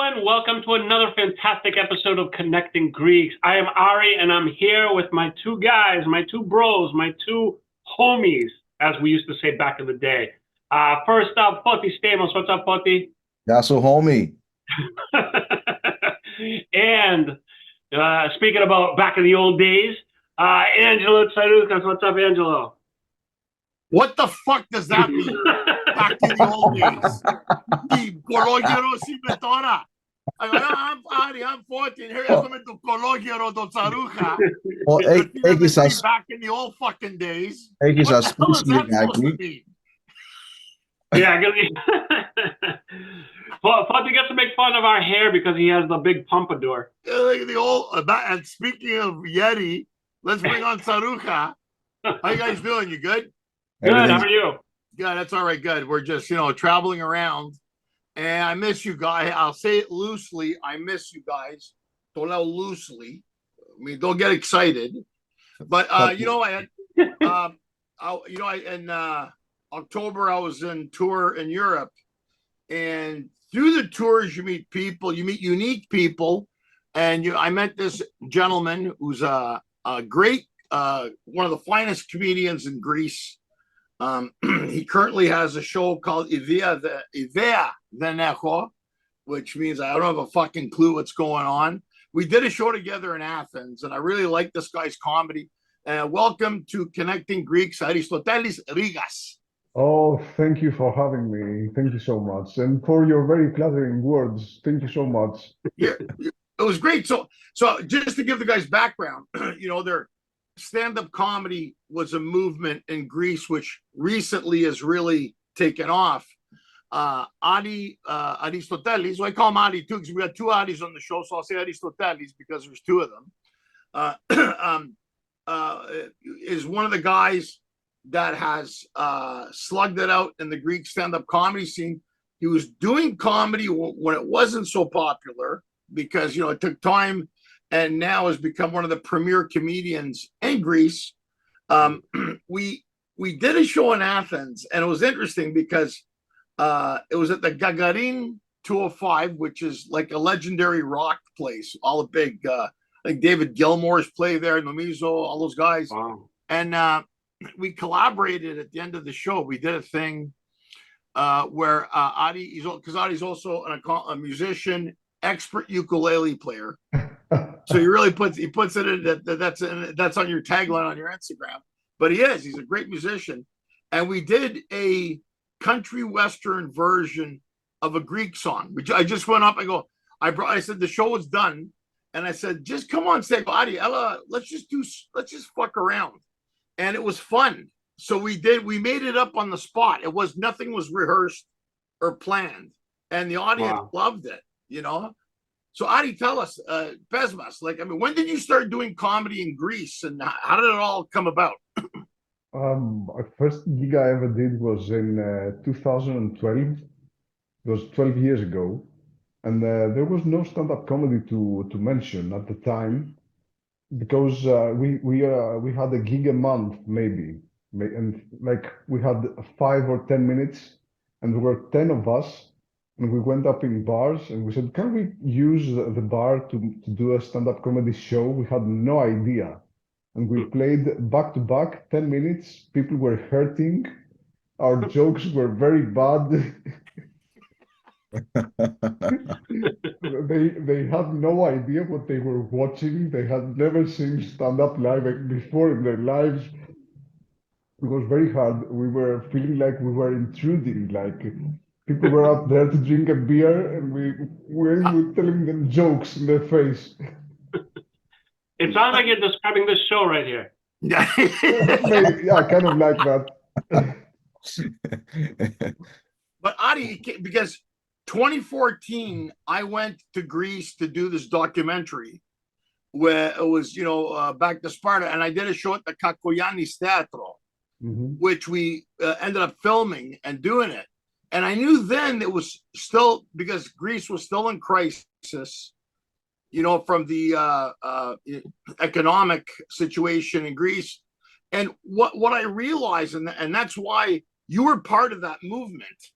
everyone. Welcome to another fantastic episode of Connecting Greeks. I am Ari, and I'm here with my two guys, my two bros, my two homies, as we used to say back in the day. First up, Poti Stamos. What's up, Poti? That's a homie. And speaking about back in the old days, Angelo Tsaroukas. What's up, Angelo? What the fuck does that mean? Back in the old days. I'm Ari, I'm 14. Here I'm coming to Kologiero do Tsarucha. Well, Back in the old fucking days. What the hell is that supposed to mean? Yeah, Poti gets to make fun of our hair because he has the big pompadour. The old, and speaking of Yeti, let's bring on Tsarucha. How you guys doing? You good? Good. How are you? Yeah, that's all right. Good. We're just, traveling around, and I miss you guys. I'll say it loosely. I miss you guys. Don't know loosely. I mean, don't get excited. But in October I was in tour in Europe, and through the tours you meet people. You meet unique people, and I met this gentleman who's a great, one of the finest comedians in Greece. He currently has a show called Ivea Venecho, which means I don't have a fucking clue what's going on. We did a show together in Athens, and I really like this guy's comedy. Welcome to Connecting Greeks, Aristotelis Rigas. Oh, thank you for having me. Thank you so much. And for your very flattering words. Thank you so much. Yeah, it was great. So just to give the guys background, their stand-up comedy was a movement in Greece, which recently has really taken off. Aristotelis, well, I call him Ari too, because we got two Aris on the show, so I'll say Aristotelis because there's two of them. Is one of the guys that has slugged it out in the Greek stand-up comedy scene. He was doing comedy when it wasn't so popular because, it took time, and now has become one of the premier comedians in Greece. We did a show in Athens, and it was interesting because it was at the Gagarin 205, which is like a legendary rock place. All the big, like David Gilmour's play there, Nomizo, all those guys. Wow. And we collaborated at the end of the show. We did a thing where Adi, because Adi's also a musician, expert ukulele player. So he really puts it in that's on your tagline on your Instagram. But he's a great musician. And we did a country western version of a Greek song, which I just went up. I said the show was done, and I said, just come on stage, Adi, Ella, let's just fuck around. And it was fun. So we made it up on the spot. Nothing was rehearsed or planned. And the audience loved it, So Adi, tell us, Pesmas, when did you start doing comedy in Greece, and how did it all come about? First gig I ever did was in 2012. It was 12 years ago. And there was no stand-up comedy to mention at the time, because we had a gig a month maybe, and we had 5 or 10 minutes, and there were 10 of us, and we went up in bars and we said, can we use the bar to do a stand-up comedy show? We had no idea, and we played back to back 10 minutes. People were hurting, our jokes were very bad. They had no idea what they were watching. They had never seen stand-up live before in their lives. It was very hard. We were feeling like we were intruding, like people were out there to drink a beer, and we were telling them jokes in their face. It sounds like you're describing this show right here. Yeah, kind of like that. But Adi, because 2014, I went to Greece to do this documentary where it was, back to Sparta, and I did a show at the Kakoyannis Teatro, which we ended up filming and doing it. And I knew then it was still, because Greece was still in crisis, from the economic situation in Greece. And what I realized, and that's why you were part of that movement,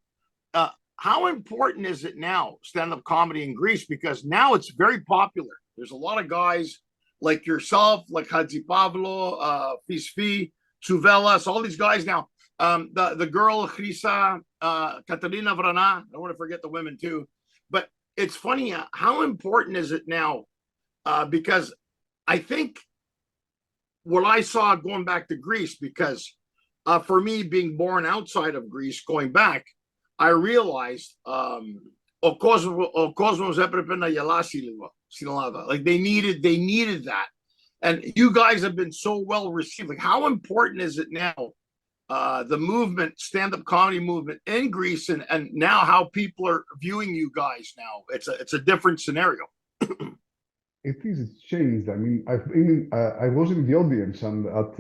how important is it now, stand-up comedy in Greece? Because now it's very popular. There's a lot of guys like yourself, like Hadzi Pavlo, Fisfi, Tsouvelas, all these guys now. The girl, Chrisa, Katarina Vrana, I don't want to forget the women too. But it's funny, how important is it now? Because I think what I saw going back to Greece, because for me, being born outside of Greece, going back, I realized, like they needed that, and you guys have been so well received. Like, how important is it now, the movement, stand-up comedy movement in Greece, and now how people are viewing you guys now? It's a different scenario. It's changed. I mean, I was in the audience and at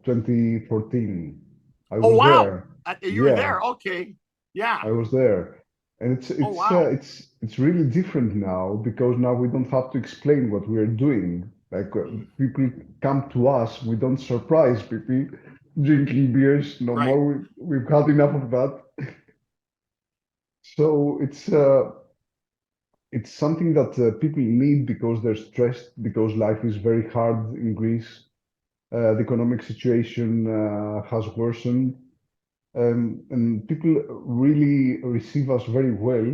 2014. I Oh was wow, there. you were Yeah, there. Okay, yeah. I was there, and Oh wow, it's really different now because now we don't have to explain what we are doing. Like people come to us, we don't surprise people drinking beers no right. more. We've had enough of that. So it's something that people need because they're stressed, because life is very hard in Greece. The economic situation has worsened, and people really receive us very well.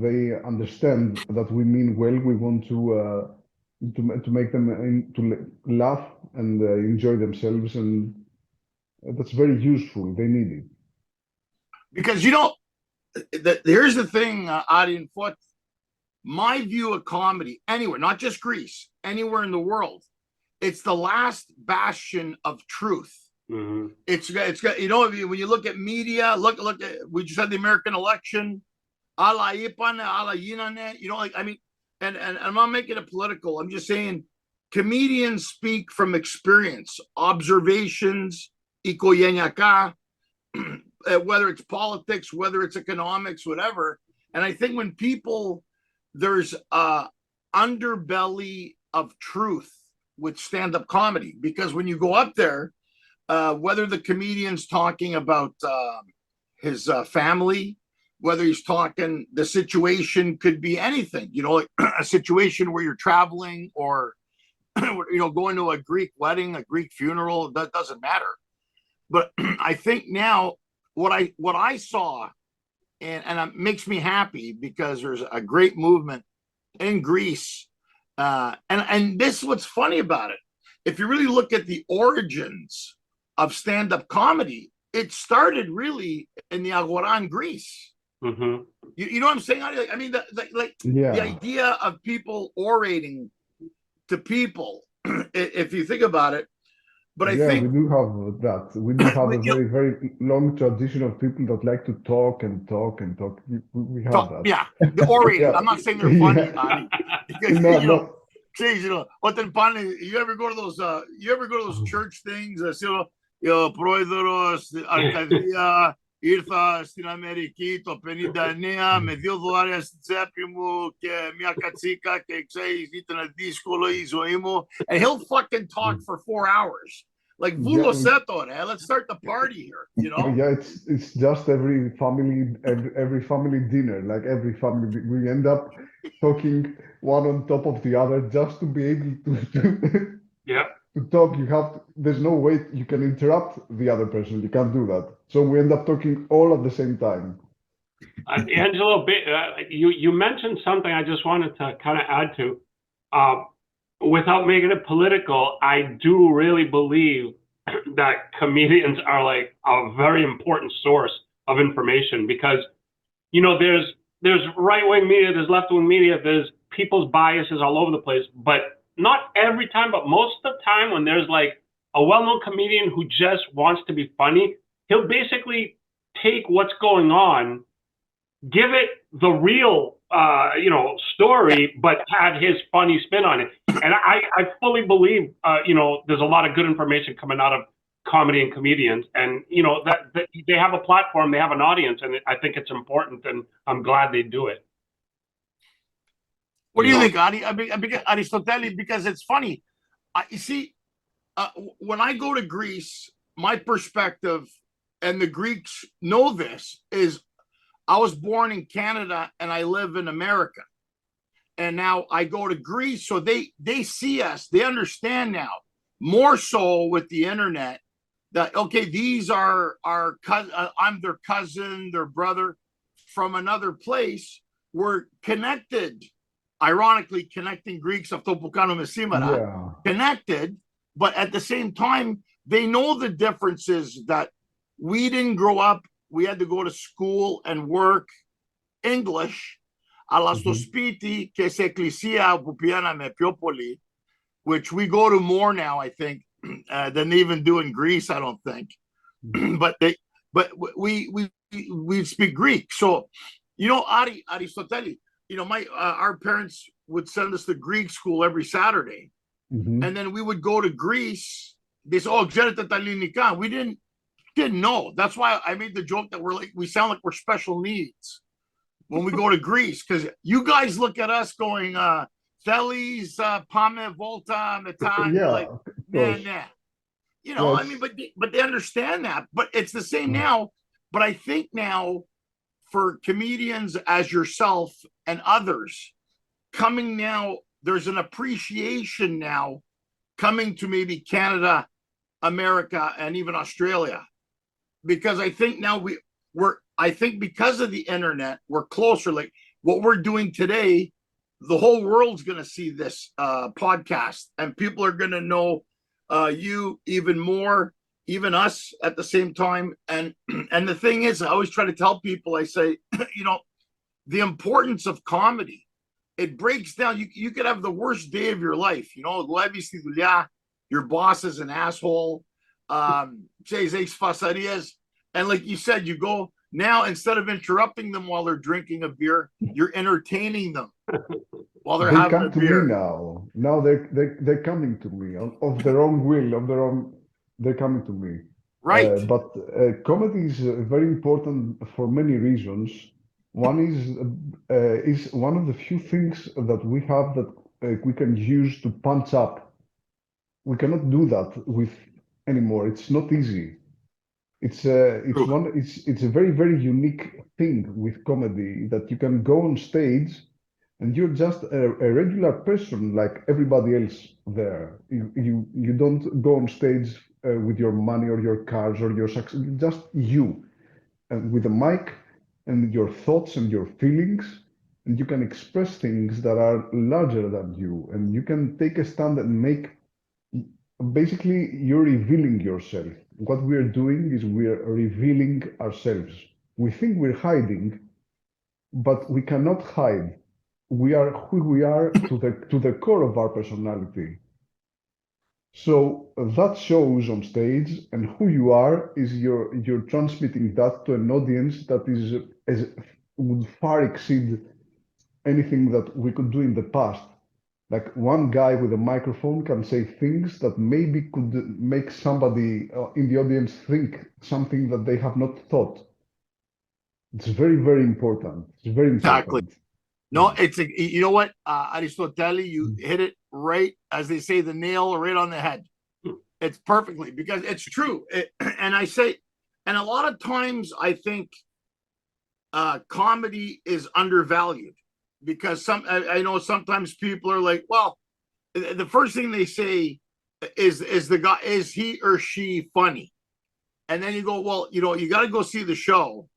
They understand that we mean well. We want to make them laugh and enjoy themselves, and that's very useful. They need it. Because here's the thing, Adi and Foot. My view of comedy, anywhere, not just Greece, anywhere in the world, it's the last bastion of truth. Mm-hmm. It's got when you look at media, look at, we just had the American election, like, I mean, and I'm not making it political. I'm just saying comedians speak from experience, observations, whether it's politics, whether it's economics, whatever. And I think when people, there's a underbelly of truth with stand-up comedy, because when you go up there, whether the comedian's talking about his family, whether he's talking, the situation could be anything, like a situation where you're traveling or going to a Greek wedding, a Greek funeral, that doesn't matter. But I think now what I saw, and it makes me happy because there's a great movement in Greece. And this is what's funny about it. If you really look at the origins of stand-up comedy, it started really in the Agora in Greece. Mm-hmm. You know what I'm saying? I mean, the idea of people orating to people, if you think about it. But I think we do have that. We do have a very, very long tradition of people that like to talk and talk and talk. We have that. Yeah, the orating. Yeah. I'm not saying they're funny, Yeah. because No. you ever go to those church things? Πρόεδρος Αρκαδία ήρθα στην Αμερική το 59 με $2 στη τσέπη μου και μια κατσίκα και ξέρεις ήταν δύσκολο η ζωή μου. And he'll fucking talk for 4 hours. Like, let's start the party here, Yeah, it's just every family dinner, like every family, we end up talking one on top of the other just to be able to Yeah. to talk. There's no way you can interrupt the other person. You can't do that. So we end up talking all at the same time. Angelo, you mentioned something I just wanted to kind of add to. Without making it political, I do really believe that comedians are like a very important source of information, because there's right-wing media, there's left-wing media, there's people's biases all over the place, but not every time, but most of the time when there's like a well-known comedian who just wants to be funny, he'll basically take what's going on, give it the real story, but have his funny spin on it. And I fully believe there's a lot of good information coming out of comedy and comedians, and that they have a platform, they have an audience, and I think it's important, and I'm glad they do it. What do you think, Adi? Aristotelis, because it's funny. You see, when I go to Greece, my perspective, and the Greeks know this, is I was born in Canada and I live in America. And now I go to Greece. So they see us, they understand now, more so with the internet, that, okay, these are our cousin, I'm their cousin, their brother from another place. We're connected, ironically, connecting Greeks of Topokano Mesimara, Yeah. connected, but at the same time, they know the differences that we didn't grow up. We had to go to school and work English. Alla Sospiti, che se ecclesia pupiana me Piopoli, which we go to more now, I think, than they even do in Greece, I don't think. but we speak Greek. So, Aristotelis, our parents would send us to Greek school every Saturday. And then we would go to Greece. They said, "Oh, we didn't know." That's why I made the joke that we sound like we're special needs when we go to Greece, because you guys look at us going, Thelis, Pame, Volta, Metan, Yeah, like, nah. I mean, but they understand that. But it's the same now. But I think now, for comedians as yourself and others coming now, there's an appreciation now coming to maybe Canada, America, and even Australia, because I think now I think because of the internet, we're closer. Like what we're doing today, the whole world's going to see this podcast, and people are going to know you even more, even us at the same time. And the thing is, I always try to tell people, I say, the importance of comedy. It breaks down. You could have the worst day of your life. Your boss is an asshole. And like you said, you go now, instead of interrupting them while they're drinking a beer, you're entertaining them while they're having a beer. They come to me now. Now they're coming to me of their own will, they're coming to me. Right. But comedy is very important for many reasons. One is one of the few things that we have that we can use to punch up. We cannot do that with anymore. It's not easy. It's a very, very unique thing with comedy, that you can go on stage and you're just a regular person like everybody else there. You don't go on stage with your money or your cars or your success, just you, and with a mic and your thoughts and your feelings, and you can express things that are larger than you, and you can take a stand and make. Basically, you're revealing yourself. What we're doing is we're revealing ourselves. We think we're hiding, but we cannot hide. We are who we are to the core of our personality. So that shows on stage, and who you are is you're transmitting that to an audience that would far exceed anything that we could do in the past. Like one guy with a microphone can say things that maybe could make somebody in the audience think something that they have not thought. It's very, very important. It's very important. Exactly. No, you know what, Aristotelis, you hit it right, as they say, the nail right on the head. It's perfectly, because it's true. And I say, and a lot of times I think comedy is undervalued, because I know sometimes people are like, well, the first thing they say is the guy, is he or she funny? And then you go, well, you got to go see the show.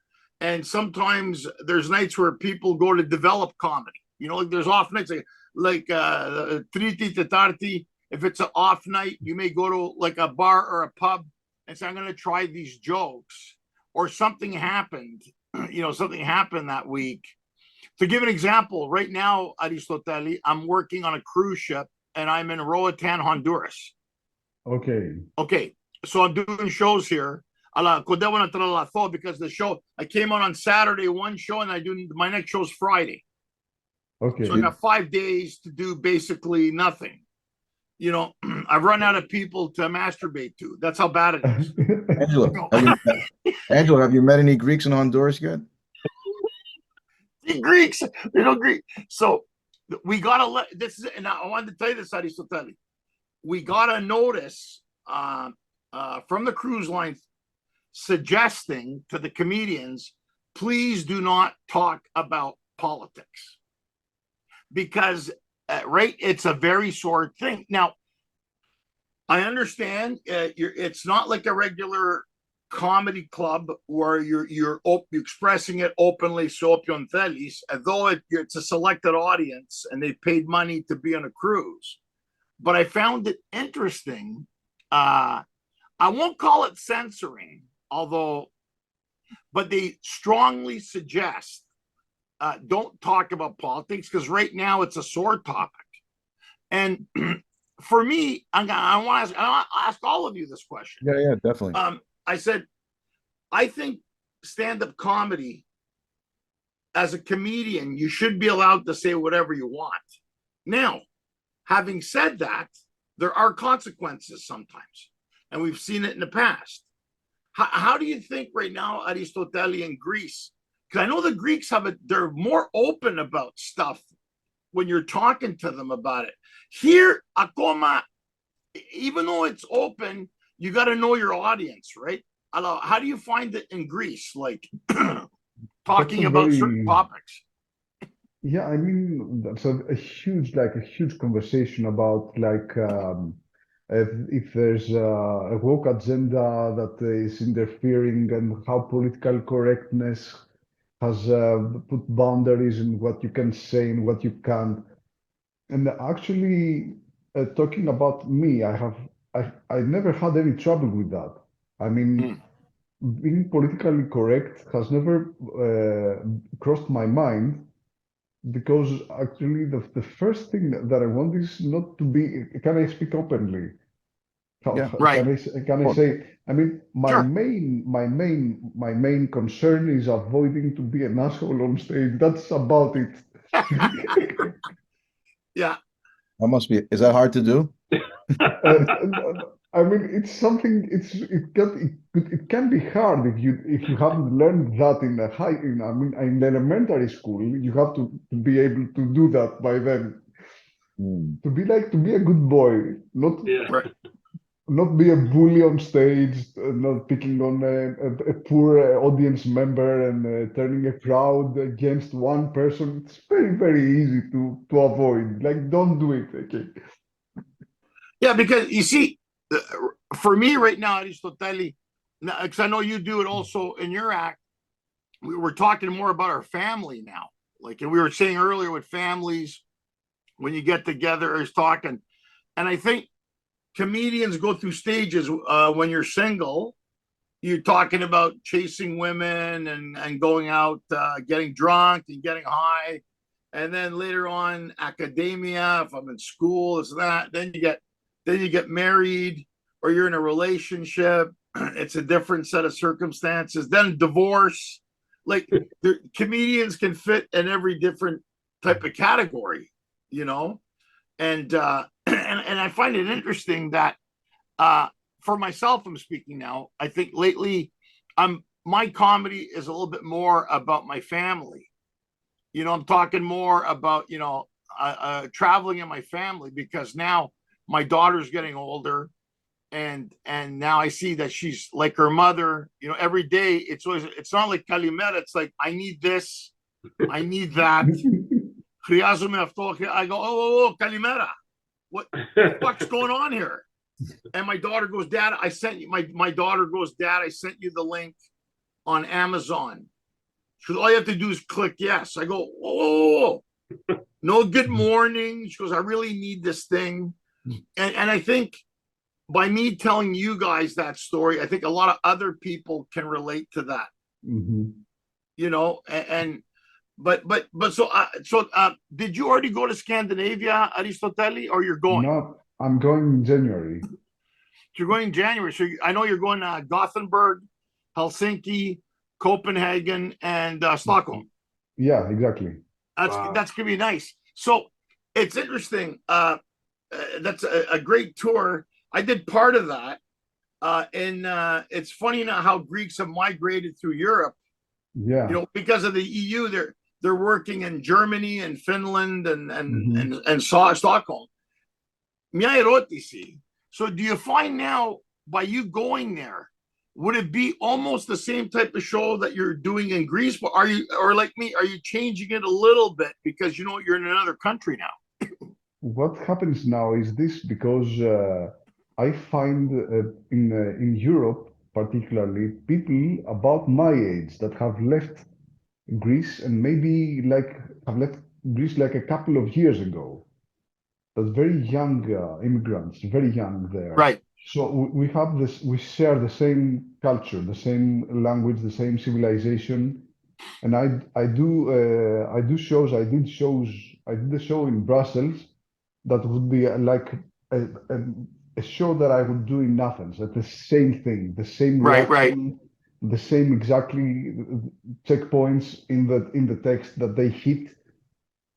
And sometimes there's nights where people go to develop comedy. Like there's off nights, like Triti Tetarti. If it's an off night, you may go to like a bar or a pub and say, I'm going to try these jokes. Or something happened, something happened that week. To give an example, right now, Aristotelis, I'm working on a cruise ship and I'm in Roatan, Honduras. Okay. So I'm doing shows here. Because the show, I came on Saturday, one show, and my next show is Friday. Okay. So I got 5 days to do basically nothing. I've run out of people to masturbate to. That's how bad it is. Angela, have you met any Greeks in Honduras yet? Greeks, Greek. So we gotta let this is, and I wanted to tell you this, Aristotelis. We got a notice from the cruise line suggesting to the comedians please do not talk about politics because, right, it's a very sore thing. Now, I understand it's not like a regular comedy club where you're expressing it openly, so although it's a selected audience and they paid money to be on a cruise. But I found it interesting. I won't call it censoring, but they strongly suggest don't talk about politics because right now it's a sore topic. And for me, I want to ask all of you this question. Yeah, definitely. I said, I think stand-up comedy, as a comedian, you should be allowed to say whatever you want. Now, having said that, there are consequences sometimes, and we've seen it in the past. How do you think right now, Aristotelis in Greece? Because I know the Greeks they're more open about stuff when you're talking to them about it. Here, Akoma, even though it's open, you got to know your audience, right? How do you find it in Greece, like talking about certain topics? Yeah, I mean, that's a huge conversation about if there's a woke agenda that is interfering and how political correctness has put boundaries in what you can say and what you can't. And actually, talking about me, I never had any trouble with that. I mean, being politically correct has never crossed my mind because actually the first thing that I want is not to be. Can I speak openly? Right. Can I say? I mean, Sure. my main concern is avoiding to be an asshole on stage. That's about it. Yeah. That must be. Is that hard to do? I mean, it's something. It can be hard if you haven't learned that in elementary school. You have to be able to do that by then. To be a good boy, not be a bully on stage, not picking on a poor audience member and turning a crowd against one person. It's very, very easy to avoid. Like, don't do it. Okay. Yeah, because you see, for me right now, Aristotelis, because I know you do it also in your act, we're talking more about our family now. And we were saying earlier with families, when you get together, is talking. And I think comedians go through stages when you're single. You're talking about chasing women and going out, getting drunk and getting high. And then later on, academia, if I'm in school, this and that. Then you get married or you're in a relationship. It's a different set of circumstances. Then divorce. Comedians can fit in every different type of category, and I find it interesting that for myself, I'm speaking now. I think lately, my comedy is a little bit more about my family. I'm talking more about traveling in my family because now my daughter's getting older, and now I see that she's like her mother. Every day it's not like Kalimera. It's like I need this, I need that. I go, oh, Kalimera. What the fuck's going on here? And my daughter goes, Dad, I sent you. My daughter goes, Dad, I sent you the link on Amazon. She goes, all you have to do is click yes. I go, oh, no good morning. She goes, I really need this thing. And I think by me telling you guys that story, I think a lot of other people can relate to that. But so did you already go to Scandinavia, Aristotelis, or you're going? No, I'm going in January. You're going in January. So I know you're going to Gothenburg, Helsinki, Copenhagen, and Stockholm. Yeah, exactly. That's gonna be nice. So it's interesting. That's a great tour. I did part of that, and it's funny now how Greeks have migrated through Europe. Yeah, because of the EU, they're working in Germany and Finland and Stockholm. So do you find now by you going there, would it be almost the same type of show that you're doing in Greece? But are you, or like me, are you changing it a little bit because you know you're in another country now? What happens now is this because I find in Europe, particularly, people about my age that have left Greece and maybe like have left Greece like a couple of years ago. That's very young immigrants, very young there. Right. So we have this, we share the same culture, the same language, the same civilization. And I do shows. I did a show in Brussels that would be like a, a, a show that I would do in Athens. At the same thing, the same Right. reaction, the same exactly checkpoints in the text that they hit.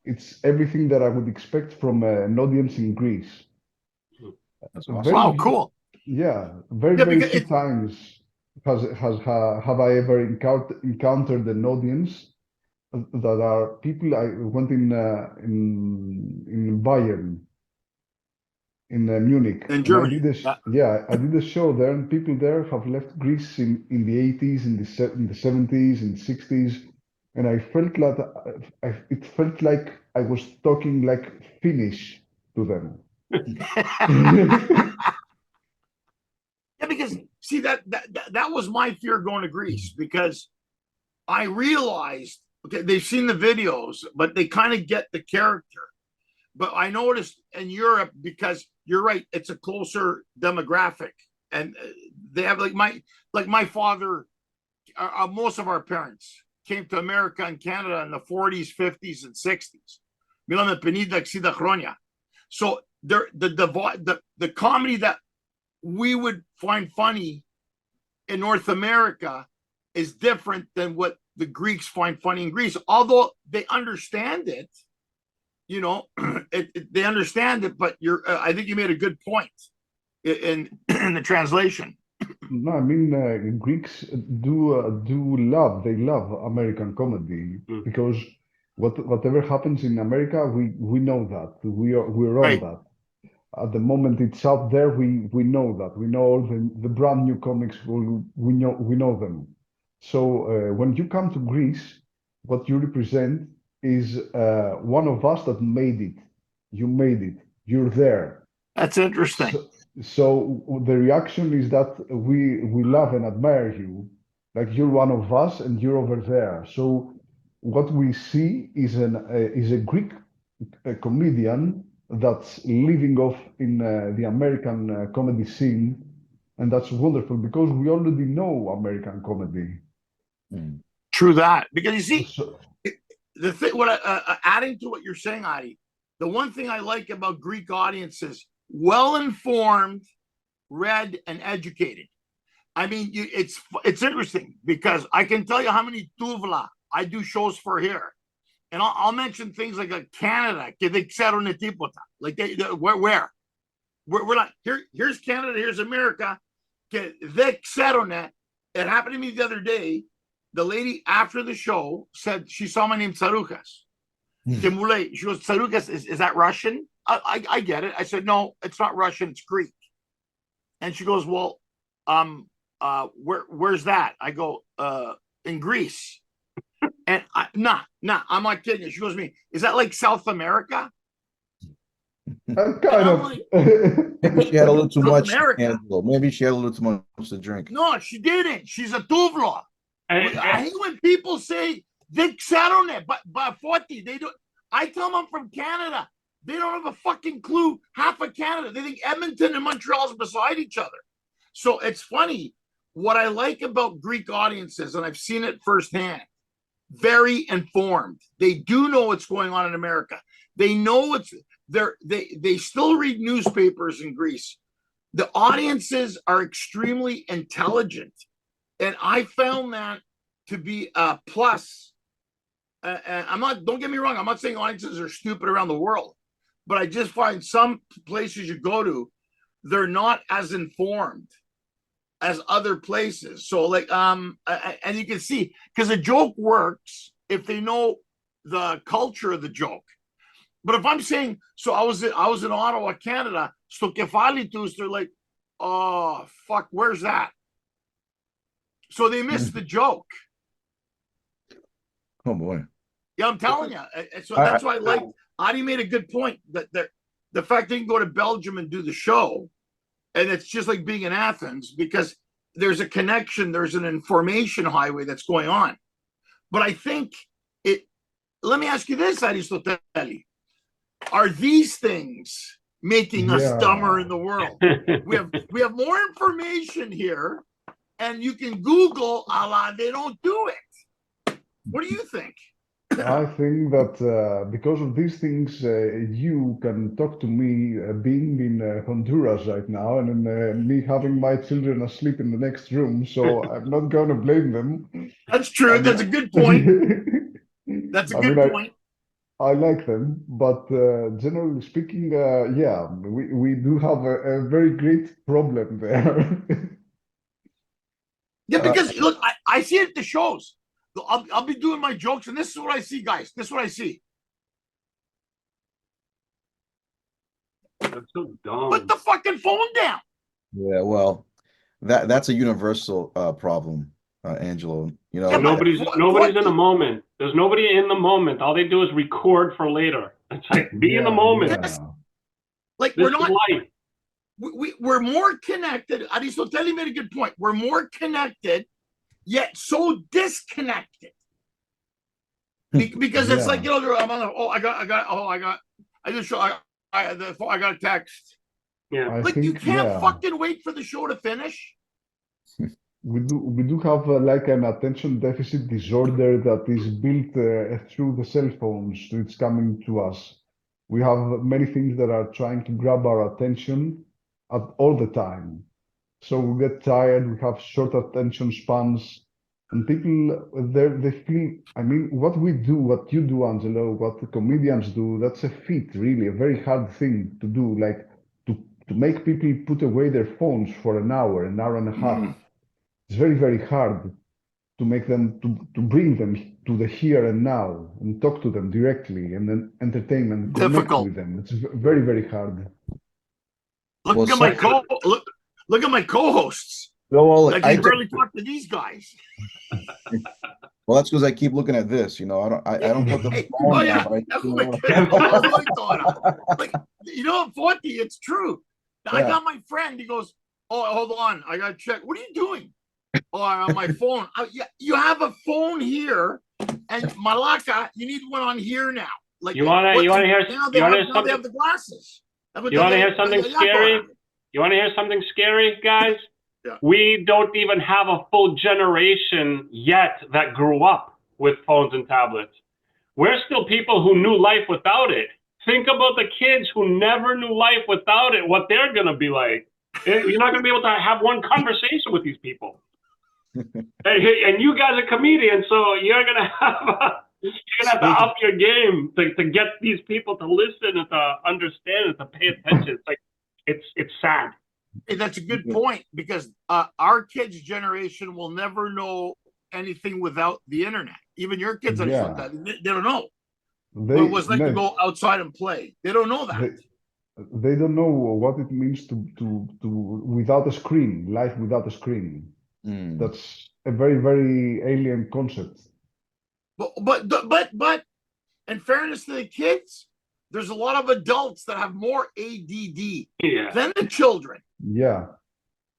It's everything that I would expect from an audience in Greece. That's Very awesome. Wow, few- cool. Yeah, very Yeah, very because few it's times have I ever encountered an audience that are people. I went in Bayern in Munich, in and I Germany. did this. Yeah. Yeah, I did a show there, and people there have left Greece in the 80s, in the 70s, in the 60s, and I felt like it felt like I was talking like Finnish to them. Yeah, because see that was my fear going to Greece because I realized okay, they've seen the videos, but they kind of get the character. But I noticed in Europe because you're right, it's a closer demographic, and they have like my father, most of our parents came to America and Canada in the 40s, 50s, and 60s. Milan Penida, Xida Chronia. So the comedy that we would find funny in North America is different than what the Greeks find funny in Greece. Although they understand it, you know, they understand it. But I think you made a good point in the translation. No, I mean Greeks they love American comedy because whatever happens in America, we know that we're on Right. that. At the moment it's out there, we know that. We know all the brand new comics. We know them. So when you come to Greece, what you represent is one of us that made it. You made it. You're there. That's interesting. So the reaction is that we love and admire you, like you're one of us and you're over there. So what we see is a Greek comedian that's living off in the American comedy scene, and that's wonderful because we already know American comedy. True that, because you see, So, the thing, adding to what you're saying, Adi, the one thing I like about Greek audiences, well informed, read, and educated. I mean, it's interesting because I can tell you how many tuvla I do shows for here, and I'll mention things like Canada, like where we're not here. Here's Canada, here's America. It happened to me the other day. The lady after the show said she saw my name Tsarukas. She goes, Tsarukas, is that Russian? I get it. I said, no, it's not Russian, it's Greek. And she goes, well, where's that? I go, in Greece. And I'm not kidding you. She goes to me, is that like South America? kind of. Like, Maybe she had a little too South much. America. Maybe she had a little too much to drink. No, she didn't. She's a tuvla. I hate when people say Vic Saronet, but 40, they don't. I tell them I'm from Canada. They don't have a fucking clue. Half of Canada. They think Edmonton and Montreal is beside each other. So it's funny. What I like about Greek audiences, and I've seen it firsthand, very informed. They do know what's going on in America. They know they still read newspapers in Greece. The audiences are extremely intelligent. And I found that to be a plus. Don't get me wrong, I'm not saying audiences are stupid around the world, but I just find some places you go to, they're not as informed as other places. So like, and you can see, because a joke works if they know the culture of the joke. But if I'm saying, so I was in Ottawa, Canada, so Kefalitus, they're like, oh, fuck, where's that? So they missed the joke. Oh boy. Yeah, I'm telling you. So I- that's why I like Adi made a good point that the fact they can go to Belgium and do the show, and it's just like being in Athens because there's a connection, there's an information highway that's going on. But I think let me ask you this, Aristotelis. Are these things making us dumber in the world? We have more information here, and you can Google a lot. They don't do it. What do you think? I think that because of these things, you can talk to me being in Honduras right now and me having my children asleep in the next room. So I'm not going to blame them. That's true. That's a good point. That's a good point. I like them, but generally speaking, yeah, we do have a very great problem there. Yeah, because look, I see it at the shows. I'll be doing my jokes, and this is what I see, guys. This is what I see. That's so dumb. Put the fucking phone down. Yeah, well, that's a universal problem, Angelo. You know, Yeah, nobody's in the moment. There's nobody in the moment. All they do is record for later. It's like be in the moment. Yeah. Like This we're not. is life. We're more connected. Aristotelis made a good point. We're more connected, yet so disconnected. Because it's like, you know, I'm on the, I got a text. Yeah. Like you can't fucking wait for the show to finish. We do have like an attention deficit disorder that is built through the cell phones. It's coming to us. We have many things that are trying to grab our attention at all the time. So we get tired, we have short attention spans, and people they feel, I mean, what we do, what you do, Angelo, what the comedians do, that's a feat, really, a very hard thing to do, like to make people put away their phones for an hour and a half. It's very, very hard to make them, to bring them to the here and now and talk to them directly and then entertain and connect with them. It's very, very hard. Look at my co-hosts. well, I can barely talk to these guys. Well, that's because I keep looking at this. You know, I don't put the phone down. Like, you know, Forty, it's true. I got my friend. He goes, "Oh, hold on, I got to check. What are you doing?" "Oh, I'm on my phone." You have a phone here, and Malaka, you need one on here now. Like you want to hear? Now they have the glasses. You want to hear something scary? You want to hear something scary, guys? Yeah. We don't even have a full generation yet that grew up with phones and tablets. We're still people who knew life without it. Think about the kids who never knew life without it, what they're going to be like. You're not going to be able to have one conversation with these people. And you guys are comedians, so you're going to have to up your game to get these people to listen and to understand and to pay attention. It's like, it's sad. Hey, that's a good point, because our kids' generation will never know anything without the internet. Even your kids, they don't know what it was like to go outside and play. They don't know that. They don't know what it means to without a screen, life without a screen. That's a very, very alien concept. But in fairness to the kids, there's a lot of adults that have more ADD than the children. Yeah.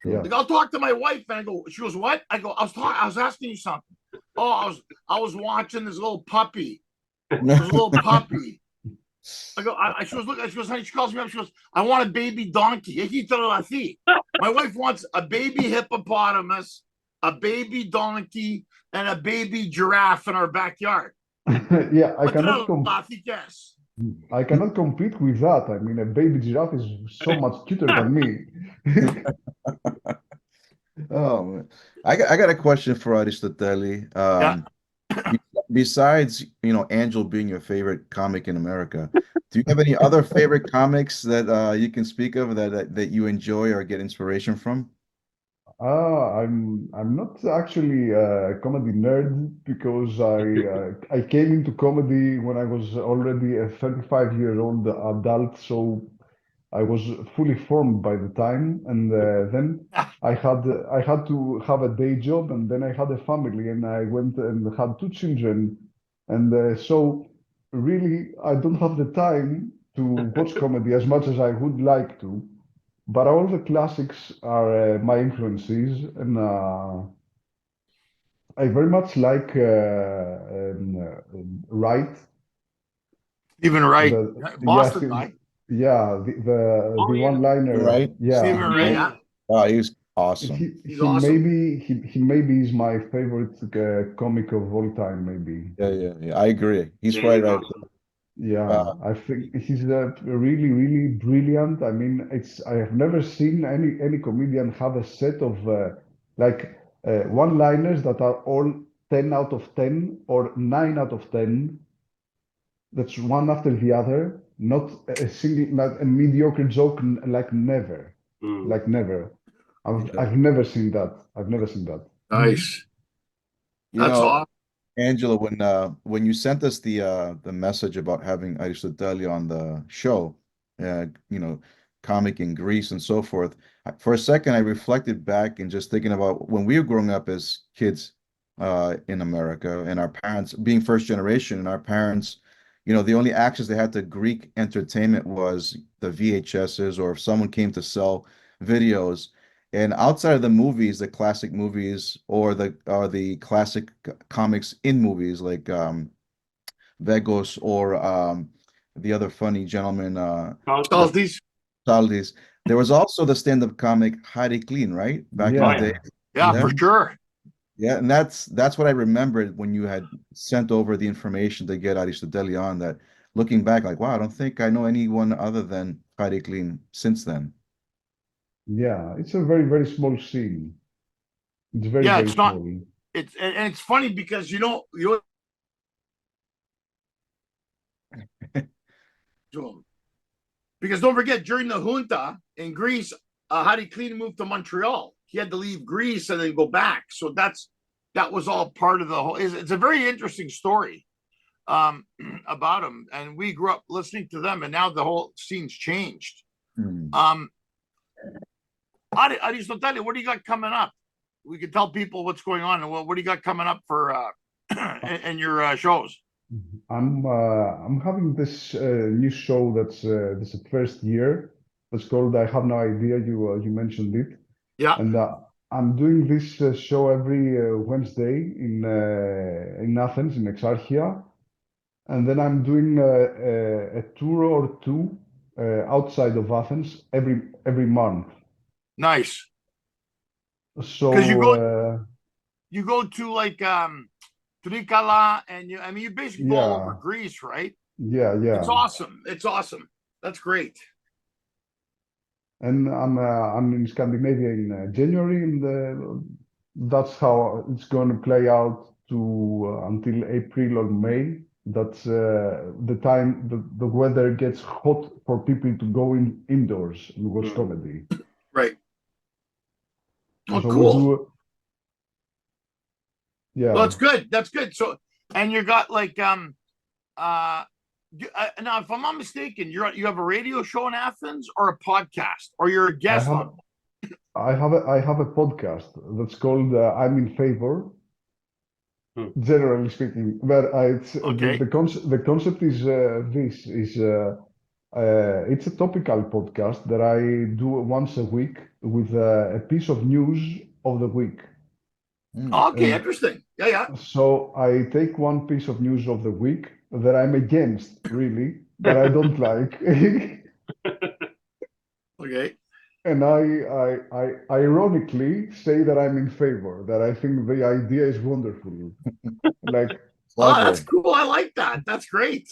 Like I'll talk to my wife and I go, she goes, "What?" I go, I was asking you something. "Oh, I was watching this little puppy. This little puppy." I go, she goes, "Look," she goes, "Honey," she calls me up, she goes, "I want a baby donkey." My wife wants a baby hippopotamus, a baby donkey, and a baby giraffe in our backyard. Yeah, I cannot compete with that. I mean, a baby giraffe is so much cuter than me. Oh man. I got a question for Aristotelis. Besides, you know, Angel being your favorite comic in America, do you have any other favorite comics that you can speak of that you enjoy or get inspiration from? I'm not actually a comedy nerd, because I came into comedy when I was already a 35-year-old adult. So I was fully formed by the time, and then I had to have a day job, and then I had a family, and I went and had two children, and so really I don't have the time to watch comedy as much as I would like to. But all the classics are my influences, and I very much like Wright. Stephen Wright, Yeah, Boston guy. yeah, Oh, the yeah. one-liner, Right? Stephen yeah. Wright, yeah. Oh, he was awesome. He's awesome. He maybe is my favorite comic of all time, maybe. Yeah. I agree. He's Yeah, right. he's Right. awesome. Yeah, I think he's really, really brilliant. I mean, I have never seen any comedian have a set of like one-liners that are all 10 out of 10 or 9 out of 10. That's one after the other, not a single, not a mediocre joke, like never, Mm. like never. Yeah. I've never seen that. I've never seen that. Nice. You That's know, awesome. Angela, when you sent us the message about having Aristotelis on the show, comic in Greece and so forth, for a second I reflected back and just thinking about when we were growing up as kids in America, and our parents being first generation, and our parents, the only access they had to Greek entertainment was the VHSs, or if someone came to sell videos. And outside of the movies, the classic movies, or the classic comics in movies like Vegos, or the other funny gentleman, Salties. Saldis, there was also the stand-up comic Harry Clean, right? Back in Oh, the Yeah, yeah. day. Yeah, Yeah. for sure. Yeah, and that's what I remembered when you had sent over the information to get Aristotelis on. That, looking back, like, wow, I don't think I know anyone other than Harry Clean since then. yeah. It's a very, very small scene. It's very, Yeah, very it's not. small. And it's funny because because don't forget, during the junta in Greece, Harry Clean moved to Montreal. He had to leave Greece and then go back. So that was all part of the whole. It's a very interesting story about him, and we grew up listening to them, and now the whole scene's changed. Hmm. Aristotelis, what do you got coming up? We can tell people what's going on, and what do you got coming up for in your shows? I'm having this new show that's this is the first year. That's called I Have No Idea. You mentioned it, Yeah, and I'm doing this show every Wednesday in Athens, in Exarchia, and then I'm doing a tour or two outside of Athens every month. nice. So Because you go to like Trikala, and you basically go all over yeah, Greece, right? It's yeah. awesome. It's awesome. That's great. And I'm in Scandinavia in January, and that's how it's going to play out to until April or May. That's the time the weather gets hot for people to go indoors and watch comedy. Right. Oh, So we cool. do, yeah. Well, that's good. That's good. So, and you got like now, if I'm not mistaken, you have a radio show in Athens or a podcast, or you're a I guest have on. I have a podcast that's called I'm in Favor. Hmm. Generally speaking, but it's Okay. the concept is this is it's a topical podcast that I do once a week with a piece of news of the week. Okay, And interesting. Yeah. so I take one piece of news of the week that I'm against, really, that I don't like, Okay. and I ironically say that I'm in favor, that I think the idea is wonderful. Like, Oh, that's Clever. cool. I like that. That's great.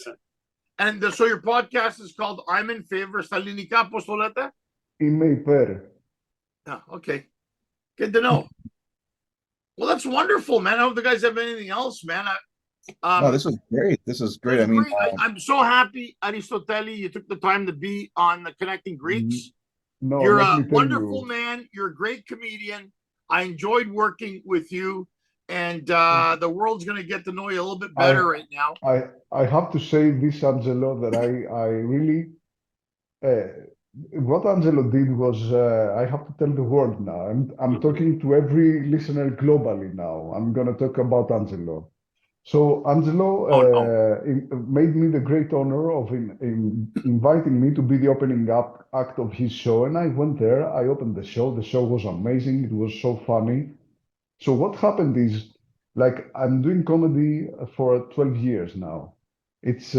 And so your podcast is called I'm in Favor στα ελληνικά πώς το λέτε? είμαι υπέρ. Yeah, okay. Good to know. Well, that's wonderful, man. I hope the guys have anything else, man. No, this is great. This is great. I mean, Great. I'm so happy, Aristotelis, you took the time to be on the Connecting Greeks. No, You're let a me tell wonderful you. man. You're a great comedian. I enjoyed working with you, and the world's going to get to know you a little bit better right now. I have to say this, Angelo, that I really what Angelo did was, I have to tell the world now. I'm talking to every listener globally now. I'm going to talk about Angelo. So Angelo Oh no. made me the great honor of inviting me to be the opening act of his show, and I went there. I opened the show. The show was amazing. It was so funny. So what happened is, like, I'm doing comedy for 12 years now. It's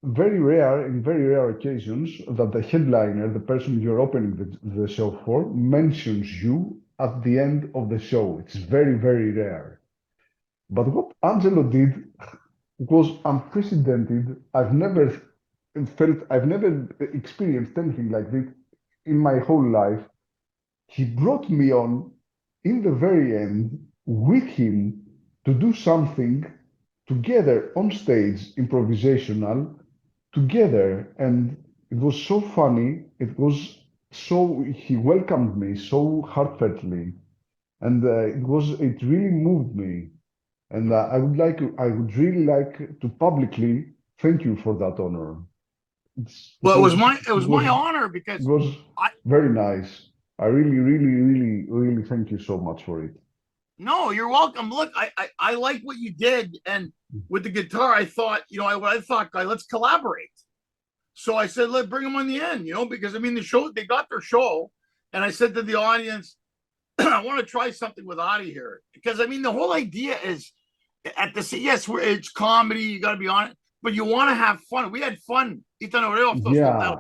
very rare, in very rare occasions, that the headliner, the person you're opening the show for, mentions you at the end of the show. It's very, very rare. But what Angelo did was unprecedented. I've never experienced anything like this in my whole life. He brought me on in the very end with him to do something together on stage, improvisational, together. And it was so funny. He welcomed me so heartfeltly. And it really moved me. And I would really like to publicly thank you for that honor. Well, it was my it honor because was very nice. I really, really, really, really thank you so much for it. no, you're welcome. Look, I like what you did, and with the guitar, I thought, let's collaborate. So I said, let's bring him on the end, because I mean they got their show, and I said to the audience, I want to try something with Adi here because I mean the whole idea is it's comedy, you got to be on it, but you want to have fun. We had fun. Yeah,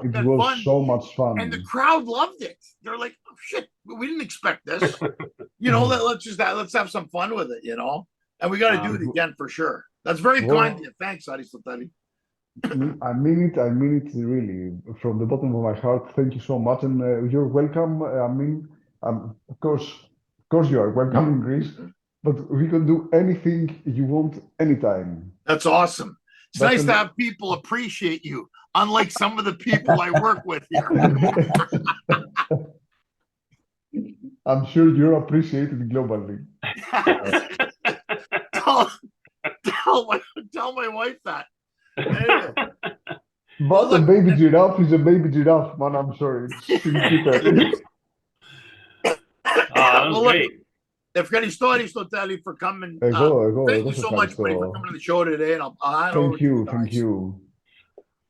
it was so much fun. And the crowd loved it. They're like, oh, shit, we didn't expect this. Let's have some fun with it, and we got to do it again for sure. That's very kind of you. Thanks, Aristotelis. I mean it really from the bottom of my heart. Thank you so much, and you're welcome. I mean, of course you are welcome in Greece, but we can do anything you want anytime. That's awesome. It's nice to have people appreciate you, unlike some of the people I work with here. I'm sure you're appreciated globally. Tell my wife that. Anyway. But a baby giraffe is a baby giraffe, man. I'm sorry. Great. Ευχαριστώ, Aristotelis, for coming. Thank you so much, Bree, for coming to the show today. And Thank you.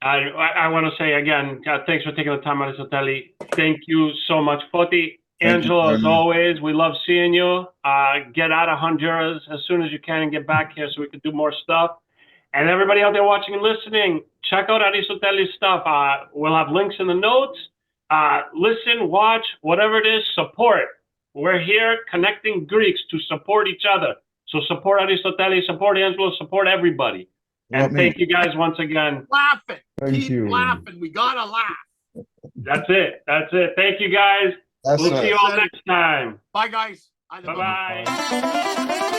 I want to say again, thanks for taking the time, Aristotelis. Thank you so much, Foti. Angelo, as always, we love seeing you. Get out of Honduras as soon as you can and get back here so we can do more stuff. And everybody out there watching and listening, check out Aristotelis' stuff. We'll have links in the notes. Listen, watch, whatever it is, support. We're here connecting Greeks to support each other. So support Aristotelis, support Angelo, support everybody. And thank you guys once again. Laughing. Keep laughing. We got to laugh. That's it. Thank you guys. We'll see you all next time. Bye, guys. Bye-bye.